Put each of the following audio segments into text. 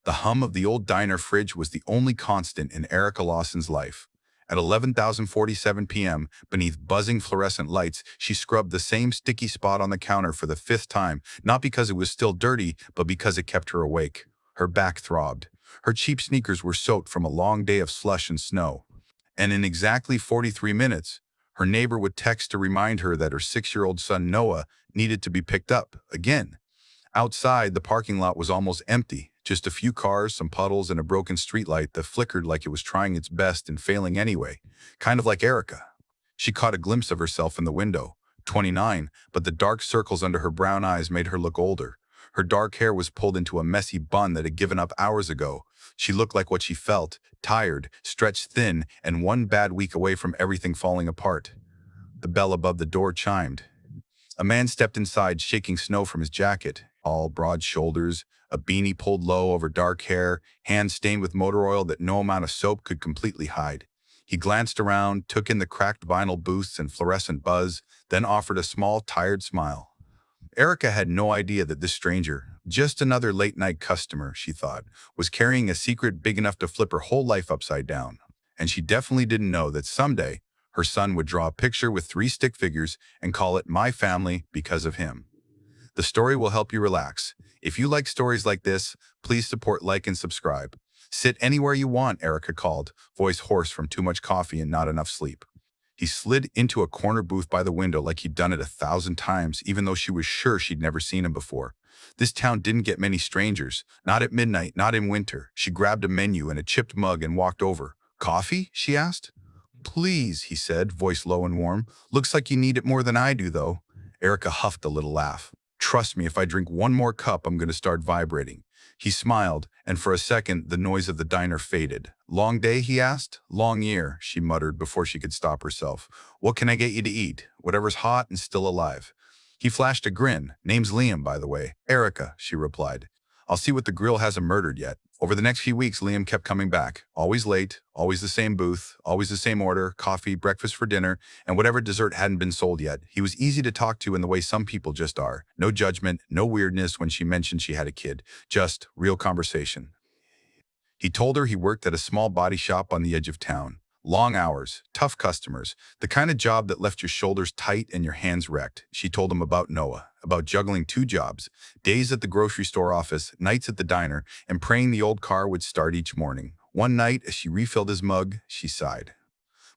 The hum of the old diner fridge was the only constant in Erica Lawson's life. At 11:47 p.m., beneath buzzing fluorescent lights, she scrubbed the same sticky spot on the counter for the fifth time, not because it was still dirty, but because it kept her awake. Her back throbbed. Her cheap sneakers were soaked from a long day of slush and snow. And in exactly 43 minutes, her neighbor would text to remind her that her 6-year-old son Noah needed to be picked up again. Outside, the parking lot was almost empty, just a few cars, some puddles, and a broken streetlight that flickered like it was trying its best and failing anyway, kind of like Erica. She caught a glimpse of herself in the window, 29, but the dark circles under her brown eyes made her look older. Her dark hair was pulled into a messy bun that had given up hours ago. She looked like what she felt, tired, stretched thin, and one bad week away from everything falling apart. The bell above the door chimed. A man stepped inside, shaking snow from his jacket, all broad shoulders, a beanie pulled low over dark hair, hands stained with motor oil that no amount of soap could completely hide. He glanced around, took in the cracked vinyl booths and fluorescent buzz, then offered a small, tired smile. Erica had no idea that this stranger, just another late-night customer, she thought, was carrying a secret big enough to flip her whole life upside down. And she definitely didn't know that someday her son would draw a picture with 3 stick figures and call it My Family because of him. The story will help you relax. If you like stories like this, please support, like, and subscribe. Sit anywhere you want, Erica called, voice hoarse from too much coffee and not enough sleep. He slid into a corner booth by the window like he'd done it 1,000 times, even though she was sure she'd never seen him before. This town didn't get many strangers, not at midnight, not in winter. She grabbed a menu and a chipped mug and walked over. Coffee? She asked. Please, he said, voice low and warm. Looks like you need it more than I do, though. Erica huffed a little laugh. Trust me, if I drink one more cup, I'm going to start vibrating. He smiled, and for a second, the noise of the diner faded. Long day, he asked. Long year, she muttered before she could stop herself. What can I get you to eat? Whatever's hot and still alive. He flashed a grin. Name's Liam, by the way. Erica, she replied. I'll see what the grill hasn't murdered yet. Over the next few weeks, Liam kept coming back. Always late, always the same booth, always the same order, coffee, breakfast for dinner, and whatever dessert hadn't been sold yet. He was easy to talk to in the way some people just are. No judgment, no weirdness when she mentioned she had a kid. Just real conversation. He told her he worked at a small body shop on the edge of town. Long hours, tough customers, the kind of job that left your shoulders tight and your hands wrecked. She told him about Noah, about juggling 2 jobs, days at the grocery store office, nights at the diner, and praying the old car would start each morning. One night, as she refilled his mug, she sighed.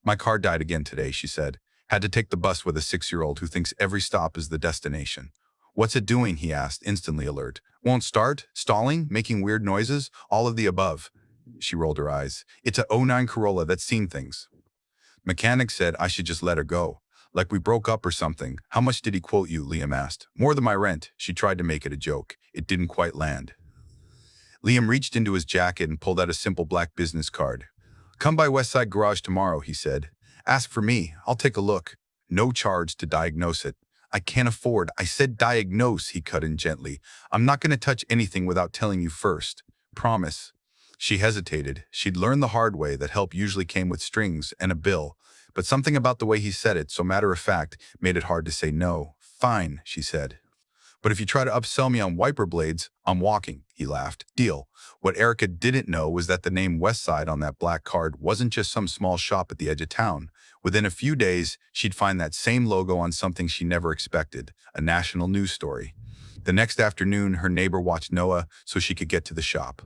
My car died again today, she said. Had to take the bus with a 6-year-old who thinks every stop is the destination. What's it doing? He asked, instantly alert. Won't start? Stalling? Making weird noises? All of the above. She rolled her eyes. It's a '09 Corolla that's seen things. Mechanic said I should just let her go. Like we broke up or something. How much did he quote you? Liam asked. More than my rent. She tried to make it a joke. It didn't quite land. Liam reached into his jacket and pulled out a simple black business card. Come by Westside Garage tomorrow, he said. Ask for me. I'll take a look. No charge to diagnose it. I can't afford. I said diagnose, he cut in gently. I'm not going to touch anything without telling you first. Promise. She hesitated. She'd learned the hard way that help usually came with strings and a bill, but something about the way he said it, so matter-of-fact, made it hard to say no. Fine, she said. But if you try to upsell me on wiper blades, I'm walking, he laughed. Deal. What Erica didn't know was that the name Westside on that black card wasn't just some small shop at the edge of town. Within a few days, she'd find that same logo on something she never expected, a national news story. The next afternoon, her neighbor watched Noah so she could get to the shop.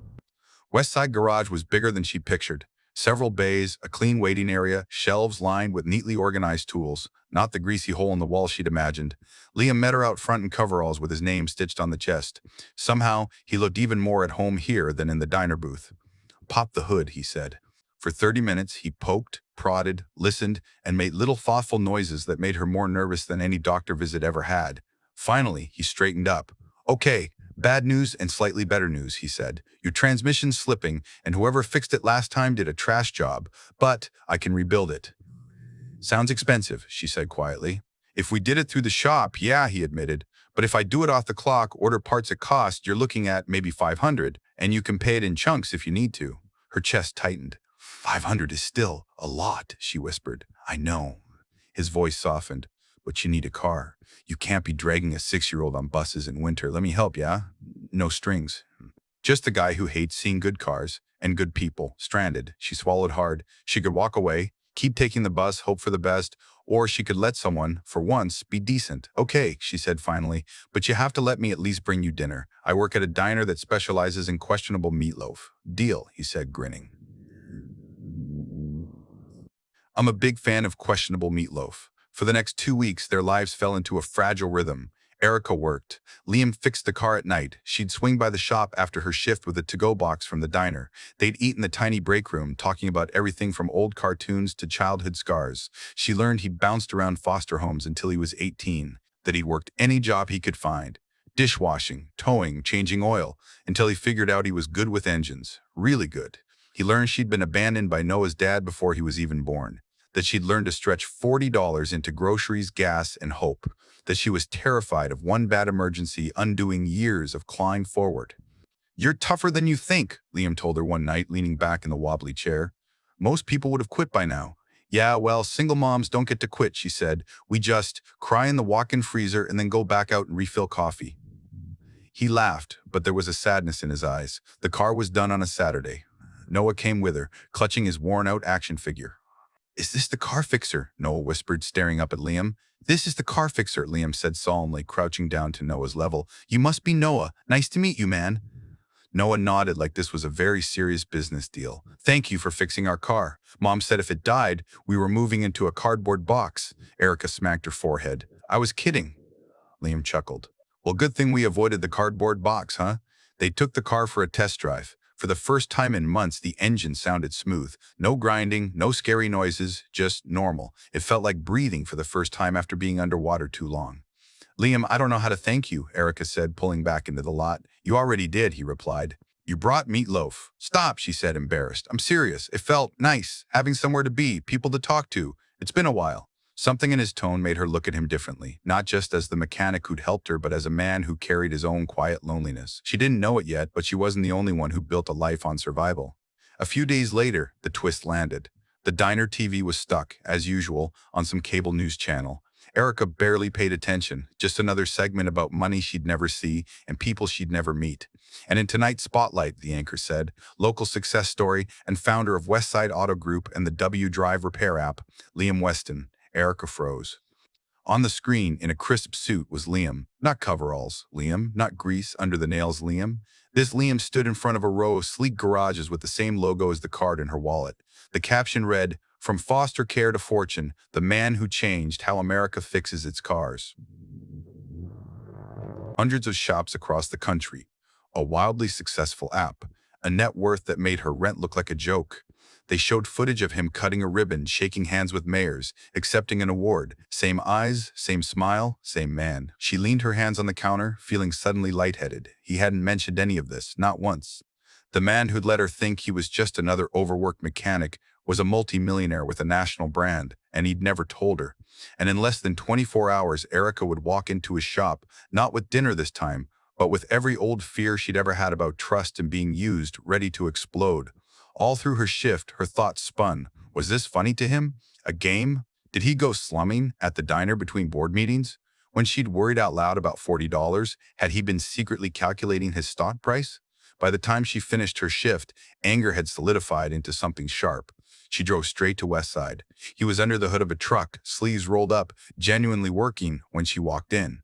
Westside Garage was bigger than she pictured. Several bays, a clean waiting area, shelves lined with neatly organized tools, not the greasy hole in the wall she'd imagined. Liam met her out front in coveralls with his name stitched on the chest. Somehow, he looked even more at home here than in the diner booth. Pop the hood, he said. For 30 minutes, he poked, prodded, listened, and made little thoughtful noises that made her more nervous than any doctor visit ever had. Finally, he straightened up. Okay. Bad news and slightly better news, he said. Your transmission's slipping, and whoever fixed it last time did a trash job, but I can rebuild it. Sounds expensive, she said quietly. If we did it through the shop, yeah, he admitted. But if I do it off the clock, order parts at cost, you're looking at maybe $500, and you can pay it in chunks if you need to. Her chest tightened. $500 is still a lot, she whispered. I know. His voice softened. But you need a car. You can't be dragging a 6-year-old on buses in winter. Let me help, yeah? No strings. Just the guy who hates seeing good cars and good people stranded. She swallowed hard. She could walk away, keep taking the bus, hope for the best, or she could let someone, for once, be decent. Okay, she said finally, but you have to let me at least bring you dinner. I work at a diner that specializes in questionable meatloaf. Deal, he said, grinning. I'm a big fan of questionable meatloaf. For the next 2 weeks, their lives fell into a fragile rhythm. Erica worked. Liam fixed the car at night. She'd swing by the shop after her shift with a to-go box from the diner. They'd eat in the tiny break room, talking about everything from old cartoons to childhood scars. She learned he bounced around foster homes until he was 18, that he'd worked any job he could find. Dishwashing, towing, changing oil, until he figured out he was good with engines. Really good. He learned she'd been abandoned by Noah's dad before he was even born, that she'd learned to stretch $40 into groceries, gas, and hope, that she was terrified of one bad emergency undoing years of clawing forward. You're tougher than you think, Liam told her one night, leaning back in the wobbly chair. Most people would have quit by now. Yeah, well, single moms don't get to quit, she said. We just cry in the walk-in freezer and then go back out and refill coffee. He laughed, but there was a sadness in his eyes. The car was done on a Saturday. Noah came with her, clutching his worn-out action figure. Is this the car fixer? Noah whispered, staring up at Liam. This is the car fixer, Liam said solemnly, crouching down to Noah's level. You must be Noah. Nice to meet you, man. Noah nodded like this was a very serious business deal. Thank you for fixing our car. Mom said if it died, we were moving into a cardboard box. Erica smacked her forehead. I was kidding. Liam chuckled. Well, good thing we avoided the cardboard box, huh? They took the car for a test drive. For the first time in months, the engine sounded smooth. No grinding, no scary noises, just normal. It felt like breathing for the first time after being underwater too long. Liam, I don't know how to thank you, Erica said, pulling back into the lot. You already did, he replied. You brought meatloaf. Stop, she said, embarrassed. I'm serious. It felt nice, having somewhere to be, people to talk to. It's been a while. Something in his tone made her look at him differently, not just as the mechanic who'd helped her, but as a man who carried his own quiet loneliness. She didn't know it yet, but she wasn't the only one who built a life on survival. A few days later, the twist landed. The diner TV was stuck, as usual, on some cable news channel. Erica barely paid attention, just another segment about money she'd never see and people she'd never meet. And in tonight's spotlight, the anchor said, local success story and founder of Westside Auto Group and the W Drive repair app, Liam Weston. Erica froze. On the screen, in a crisp suit, was Liam. Not coveralls, Liam. Not grease under the nails, Liam. This Liam stood in front of a row of sleek garages with the same logo as the card in her wallet. The caption read, From foster care to fortune, the man who changed how America fixes its cars. Hundreds of shops across the country. A wildly successful app. A net worth that made her rent look like a joke. They showed footage of him cutting a ribbon, shaking hands with mayors, accepting an award. Same eyes, same smile, same man. She leaned her hands on the counter, feeling suddenly lightheaded. He hadn't mentioned any of this, not once. The man who'd let her think he was just another overworked mechanic was a multimillionaire with a national brand, and he'd never told her. And in less than 24 hours, Erica would walk into his shop, not with dinner this time, but with every old fear she'd ever had about trust and being used, ready to explode. All through her shift, her thoughts spun. Was this funny to him? A game? Did he go slumming at the diner between board meetings? When she'd worried out loud about $40, had he been secretly calculating his stock price? By the time she finished her shift, anger had solidified into something sharp. She drove straight to Westside. He was under the hood of a truck, sleeves rolled up, genuinely working when she walked in.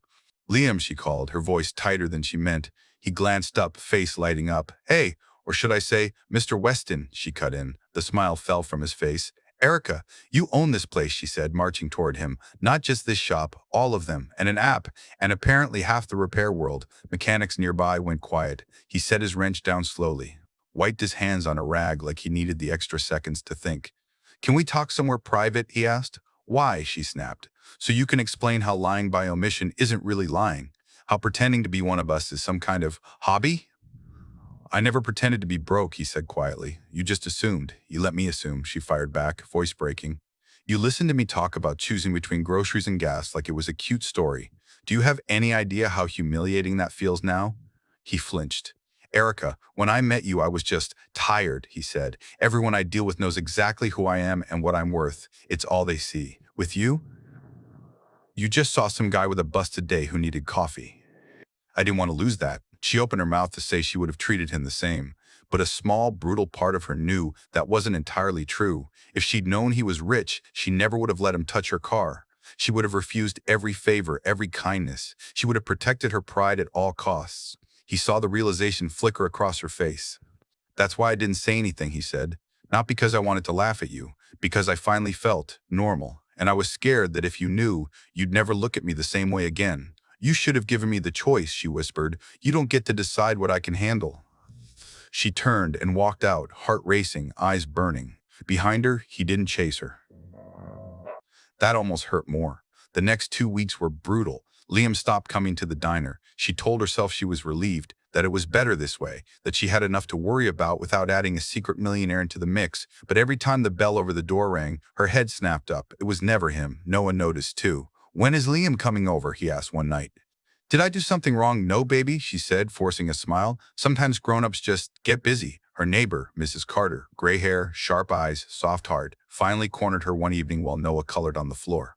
Liam, she called, her voice tighter than she meant. He glanced up, face lighting up. Hey, or should I say, Mr. Weston, she cut in. The smile fell from his face. Erica, you own this place, she said, marching toward him. Not just this shop, all of them, and an app, and apparently half the repair world. Mechanics nearby went quiet. He set his wrench down slowly, wiped his hands on a rag like he needed the extra seconds to think. Can we talk somewhere private, he asked. Why, she snapped. So you can explain how lying by omission isn't really lying. How pretending to be one of us is some kind of hobby? I never pretended to be broke, he said quietly. You just assumed. You let me assume, she fired back, voice breaking. You listened to me talk about choosing between groceries and gas like it was a cute story. Do you have any idea how humiliating that feels now? He flinched. Erica, when I met you, I was just tired, he said. Everyone I deal with knows exactly who I am and what I'm worth. It's all they see. With you, you just saw some guy with a busted day who needed coffee. I didn't want to lose that. She opened her mouth to say she would have treated him the same, but a small, brutal part of her knew that wasn't entirely true. If she'd known he was rich, she never would have let him touch her car. She would have refused every favor, every kindness. She would have protected her pride at all costs. He saw the realization flicker across her face. That's why I didn't say anything, he said. Not because I wanted to laugh at you, because I finally felt normal. And I was scared that if you knew, you'd never look at me the same way again. You should have given me the choice, she whispered. You don't get to decide what I can handle. She turned and walked out, heart racing, eyes burning. Behind her, he didn't chase her. That almost hurt more. The next 2 weeks were brutal. Liam stopped coming to the diner. She told herself she was relieved, that it was better this way, that she had enough to worry about without adding a secret millionaire into the mix. But every time the bell over the door rang, her head snapped up. It was never him. Noah noticed too. When is Liam coming over? He asked one night. Did I do something wrong? No, baby, she said, forcing a smile. Sometimes grown-ups just get busy. Her neighbor, Mrs. Carter, gray hair, sharp eyes, soft heart, finally cornered her one evening while Noah colored on the floor.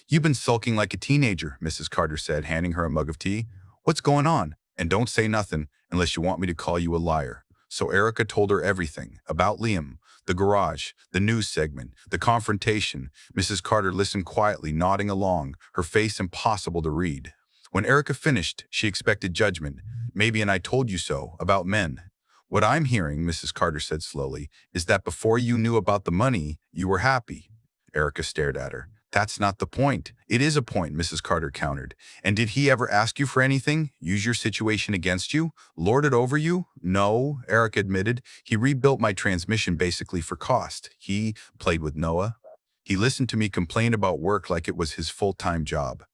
You've been sulking like a teenager, Mrs. Carter said, handing her a mug of tea. What's going on? And don't say nothing unless you want me to call you a liar. So Erica told her everything about Liam, the garage, the news segment, the confrontation. Mrs. Carter listened quietly, nodding along, her face impossible to read. When Erica finished, she expected judgment. Maybe an I told you so about men. What I'm hearing, Mrs. Carter said slowly, is that before you knew about the money, you were happy. Erica stared at her. That's not the point. It is a point, Mrs. Carter countered. And did he ever ask you for anything? Use your situation against you? Lord it over you? No, Erica admitted. He rebuilt my transmission basically for cost. He played with Noah. He listened to me complain about work like it was his full-time job.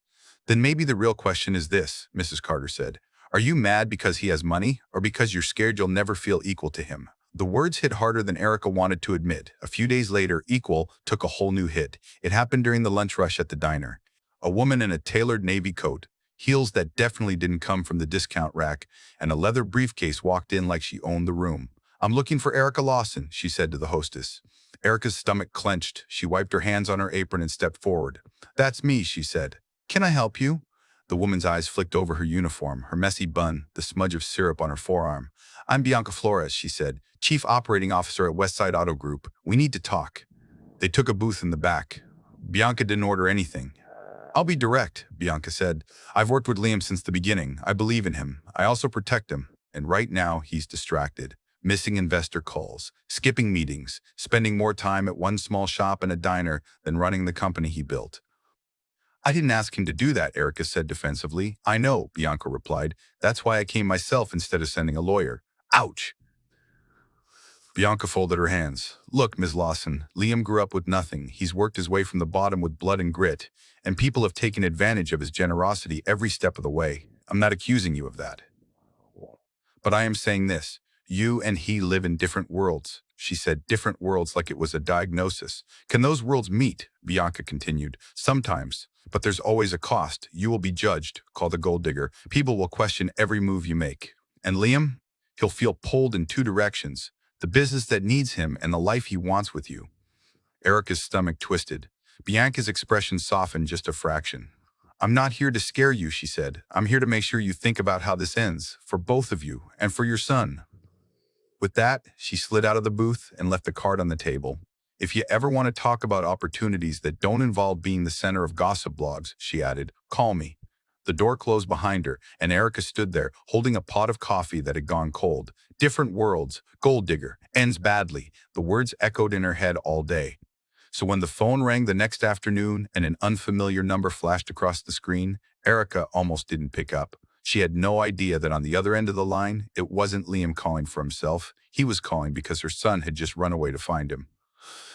Then maybe the real question is this, Mrs. Carter said. Are you mad because he has money, or because you're scared you'll never feel equal to him? The words hit harder than Erica wanted to admit. A few days later, equal took a whole new hit. It happened during the lunch rush at the diner. A woman in a tailored navy coat, heels that definitely didn't come from the discount rack, and a leather briefcase walked in like she owned the room. I'm looking for Erica Lawson, she said to the hostess. Erica's stomach clenched. She wiped her hands on her apron and stepped forward. That's me, she said. Can I help you? The woman's eyes flicked over her uniform, her messy bun, the smudge of syrup on her forearm. I'm Bianca Flores, she said, Chief Operating Officer at Westside Auto Group. We need to talk. They took a booth in the back. Bianca didn't order anything. I'll be direct, Bianca said. I've worked with Liam since the beginning. I believe in him. I also protect him. And right now, he's distracted. Missing investor calls, skipping meetings, spending more time at one small shop and a diner than running the company he built. I didn't ask him to do that, Erica said defensively. I know, Bianca replied. That's why I came myself instead of sending a lawyer. Ouch! Bianca folded her hands. Look, Ms. Lawson, Liam grew up with nothing. He's worked his way from the bottom with blood and grit, and people have taken advantage of his generosity every step of the way. I'm not accusing you of that. But I am saying this. You and he live in different worlds. She said different worlds like it was a diagnosis. Can those worlds meet? Bianca continued. Sometimes. But there's always a cost. You will be judged, called the gold digger. People will question every move you make. And Liam? He'll feel pulled in two directions. The business that needs him and the life he wants with you. Erica's stomach twisted. Bianca's expression softened just a fraction. I'm not here to scare you, she said. I'm here to make sure you think about how this ends, for both of you, and for your son. With that, she slid out of the booth and left the card on the table. If you ever want to talk about opportunities that don't involve being the center of gossip blogs, she added, call me. The door closed behind her, and Erica stood there, holding a pot of coffee that had gone cold. Different worlds, gold digger, ends badly. The words echoed in her head all day. So when the phone rang the next afternoon and an unfamiliar number flashed across the screen, Erica almost didn't pick up. She had no idea that on the other end of the line, it wasn't Liam calling for himself. He was calling because her son had just run away to find him.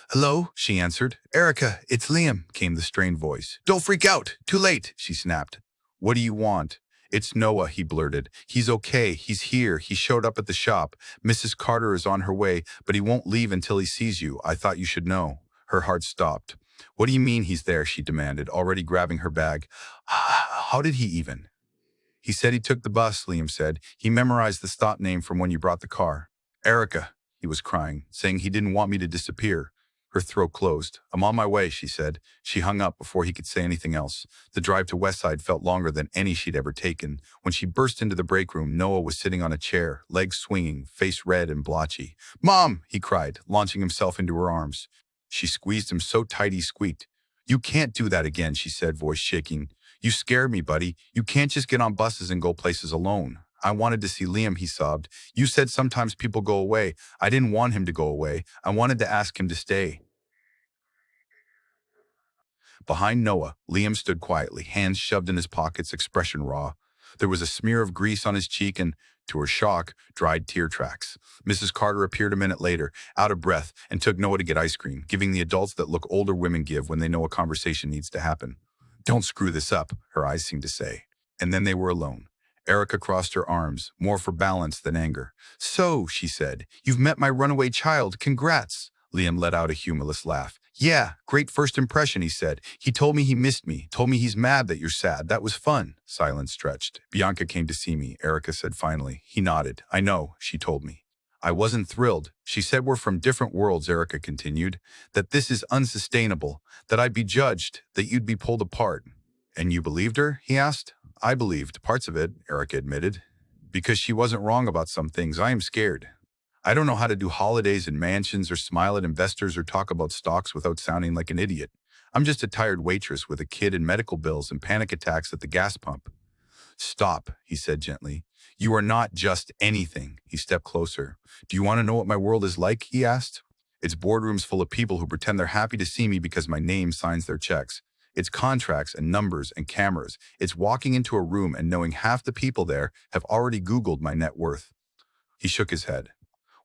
Hello, she answered. Erica, it's Liam, came the strained voice. Don't freak out. Too late, she snapped. What do you want? It's Noah, he blurted. He's okay. He's here. He showed up at the shop. Mrs. Carter is on her way, but he won't leave until he sees you. I thought you should know. Her heart stopped. What do you mean he's there? She demanded, already grabbing her bag. How did he even? He said he took the bus, Liam said. He memorized the stop name from when you brought the car. Erica, he was crying, saying he didn't want me to disappear. Her throat closed. "I'm on my way," she said. She hung up before he could say anything else. The drive to Westside felt longer than any she'd ever taken. When she burst into the break room, Noah was sitting on a chair, legs swinging, face red and blotchy. "Mom!" he cried, launching himself into her arms. She squeezed him so tight he squeaked. "You can't do that again," she said, voice shaking. "You scared me, buddy. You can't just get on buses and go places alone." "I wanted to see Liam," he sobbed. "You said sometimes people go away. I didn't want him to go away. I wanted to ask him to stay." Behind Noah, Liam stood quietly, hands shoved in his pockets, expression raw. There was a smear of grease on his cheek and, to her shock, dried tear tracks. Mrs. Carter appeared a minute later, out of breath, and took Noah to get ice cream, giving the adults that look older women give when they know a conversation needs to happen. "Don't screw this up," her eyes seemed to say. And then they were alone. Erica crossed her arms, more for balance than anger. "So," she said, "you've met my runaway child. Congrats." Liam let out a humorless laugh. "Yeah, great first impression," he said. "He told me he missed me, told me he's mad that you're sad. That was fun." Silence stretched. "Bianca came to see me," Erica said finally. He nodded. "I know," she told me. "I wasn't thrilled. She said we're from different worlds," Erica continued. "That this is unsustainable, that I'd be judged, that you'd be pulled apart." "And you believed her?" he asked. "I believed parts of it," Erica admitted. "Because she wasn't wrong about some things. I am scared. I don't know how to do holidays in mansions or smile at investors or talk about stocks without sounding like an idiot. I'm just a tired waitress with a kid and medical bills and panic attacks at the gas pump." "Stop," he said gently. "You are not just anything." He stepped closer. "Do you want to know what my world is like?" he asked. "It's boardrooms full of people who pretend they're happy to see me because my name signs their checks. It's contracts and numbers and cameras. It's walking into a room and knowing half the people there have already Googled my net worth." He shook his head.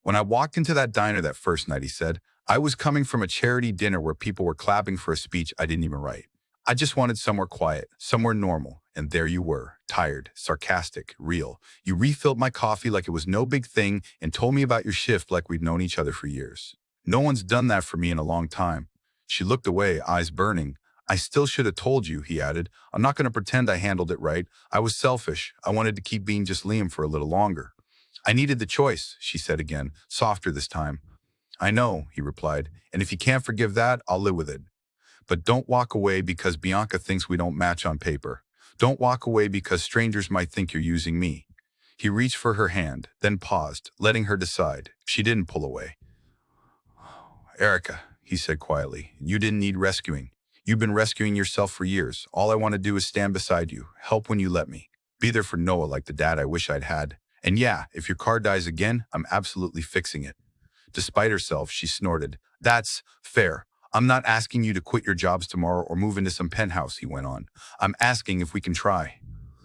"When I walked into that diner that first night," he said, "I was coming from a charity dinner where people were clapping for a speech I didn't even write. I just wanted somewhere quiet, somewhere normal. And there you were, tired, sarcastic, real. You refilled my coffee like it was no big thing and told me about your shift like we'd known each other for years. No one's done that for me in a long time." She looked away, eyes burning. "I still should have told you," he added. "I'm not going to pretend I handled it right. I was selfish. I wanted to keep being just Liam for a little longer." "I needed the choice," she said again, softer this time. "I know," he replied, "and if you can't forgive that, I'll live with it. But don't walk away because Bianca thinks we don't match on paper. Don't walk away because strangers might think you're using me." He reached for her hand, then paused, letting her decide. She didn't pull away. "Erica," he said quietly, "you didn't need rescuing. You've been rescuing yourself for years. All I want to do is stand beside you, help when you let me. Be there for Noah like the dad I wish I'd had. And yeah, if your car dies again, I'm absolutely fixing it." Despite herself, she snorted. "That's fair. I'm not asking you to quit your jobs tomorrow or move into some penthouse," he went on. "I'm asking if we can try.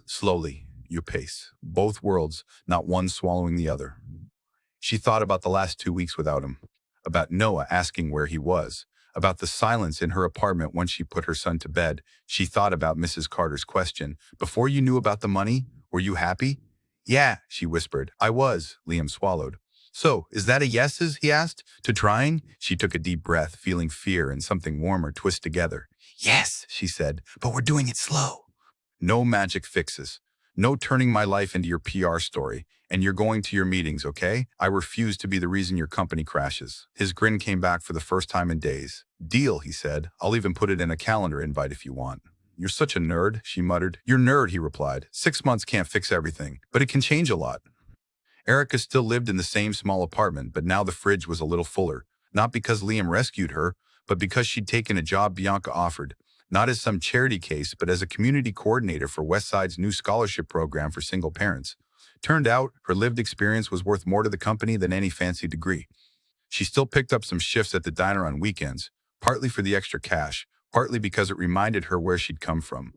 Slowly, your pace. Both worlds, not one swallowing the other." She thought about the last 2 weeks without him, about Noah asking where he was, about the silence in her apartment once she put her son to bed. She thought about Mrs. Carter's question. "Before you knew about the money, were you happy?" "Yeah," she whispered. "I was," Liam swallowed. "So, is that a yeses?" he asked. "To trying?" She took a deep breath, feeling fear and something warmer twist together. "Yes," she said, "but we're doing it slow." "No magic fixes. No turning my life into your PR story. And you're going to your meetings, okay? I refuse to be the reason your company crashes." His grin came back for the first time in days. "Deal," he said. "I'll even put it in a calendar invite if you want." "You're such a nerd," she muttered. "You're nerd," he replied. 6 months can't fix everything, but it can change a lot." Erica still lived in the same small apartment, but now the fridge was a little fuller, not because Liam rescued her, but because she'd taken a job Bianca offered, not as some charity case, but as a community coordinator for Westside's new scholarship program for single parents. Turned out, her lived experience was worth more to the company than any fancy degree. She still picked up some shifts at the diner on weekends, partly for the extra cash, partly because it reminded her where she'd come from.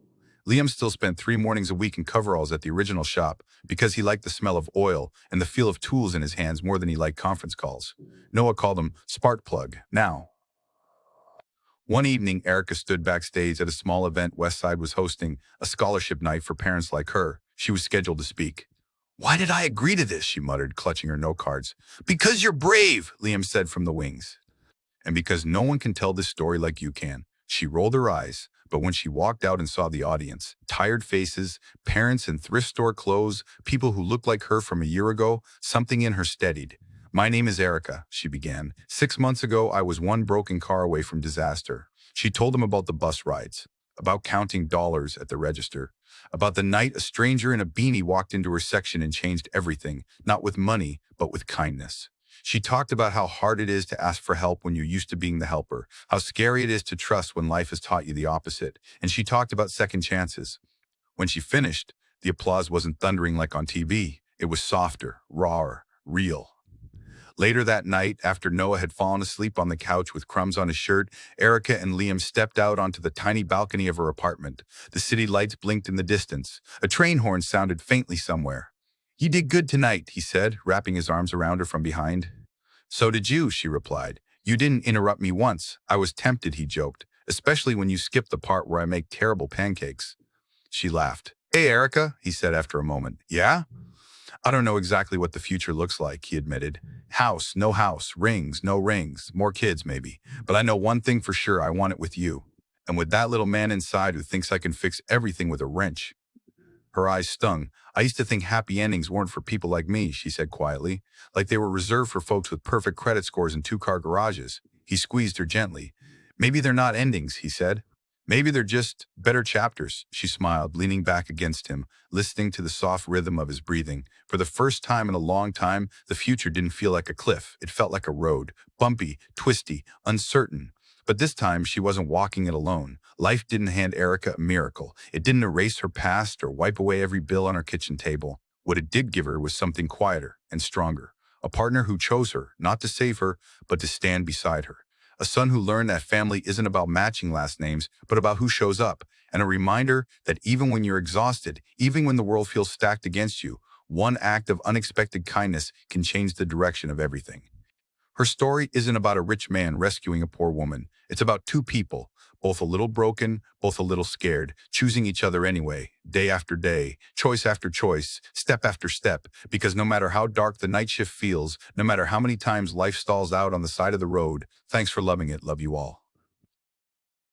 Liam still spent 3 mornings a week in coveralls at the original shop because he liked the smell of oil and the feel of tools in his hands more than he liked conference calls. Noah called him spark plug. Now, one evening, Erica stood backstage at a small event Westside was hosting, a scholarship night for parents like her. She was scheduled to speak. "Why did I agree to this?" she muttered, clutching her note cards. "Because you're brave," Liam said from the wings. "And because no one can tell this story like you can." She rolled her eyes, but when she walked out and saw the audience, tired faces, parents in thrift store clothes, people who looked like her from a year ago, something in her steadied. My name is Erica, she began. 6 months ago, I was one broken car away from disaster. She told him about the bus rides, about counting dollars at the register, about the night a stranger in a beanie walked into her section and changed everything, not with money, but with kindness. She talked about how hard it is to ask for help when you're used to being the helper, how scary it is to trust when life has taught you the opposite, and she talked about second chances. When she finished, the applause wasn't thundering like on TV. It was softer, rawer, real. Later that night, after Noah had fallen asleep on the couch with crumbs on his shirt, Erica and Liam stepped out onto the tiny balcony of her apartment. The city lights blinked in the distance. A train horn sounded faintly somewhere. "You did good tonight," he said, wrapping his arms around her from behind. "So did you," she replied. "You didn't interrupt me once. I was tempted," he joked, "especially when you skipped the part where I make terrible pancakes." She laughed. "Hey, Erica," he said after a moment. "Yeah?" "I don't know exactly what the future looks like," he admitted. No house, rings, no rings, more kids maybe. But I know one thing for sure, I want it with you. And with that little man inside who thinks I can fix everything with a wrench." Her eyes stung. "I used to think happy endings weren't for people like me," she said quietly, "like they were reserved for folks with perfect credit scores and two-car garages." He squeezed her gently. "Maybe they're not endings," he said. "Maybe they're just better chapters," she smiled, leaning back against him, listening to the soft rhythm of his breathing. For the first time in a long time, the future didn't feel like a cliff. It felt like a road, bumpy, twisty, uncertain. But this time, she wasn't walking it alone. Life didn't hand Erica a miracle. It didn't erase her past or wipe away every bill on her kitchen table. What it did give her was something quieter and stronger. A partner who chose her, not to save her, but to stand beside her. A son who learned that family isn't about matching last names, but about who shows up. And a reminder that even when you're exhausted, even when the world feels stacked against you, one act of unexpected kindness can change the direction of everything. Her story isn't about a rich man rescuing a poor woman. It's about two people, both a little broken, both a little scared, choosing each other anyway, day after day, choice after choice, step after step, because no matter how dark the night shift feels, no matter how many times life stalls out on the side of the road, thanks for loving it. Love you all.